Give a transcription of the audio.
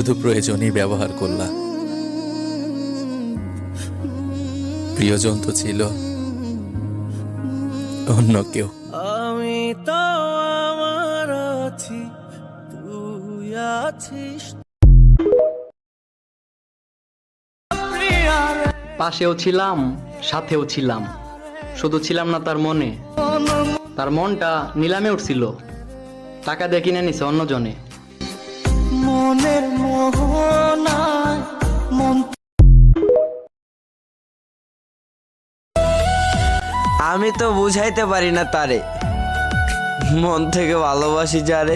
শুধু প্রয়োজনই ব্যবহার করলা। প্রিয়জন তো ছিল অন্য কেউ। আমি তো আমার আছি, তুই আছিস। পাশেও ছিলাম, সাথেও ছিলাম, শুধু ছিলাম না তার মনে। তার মনটা নিলামে উঠছিল, টাকা দিয়ে কিনে নিছে অন্যজনে। মনের মোহনায় মন। আমি তো বুঝাইতে পারি না তারে, মন থেকে ভালোবাসি যারে।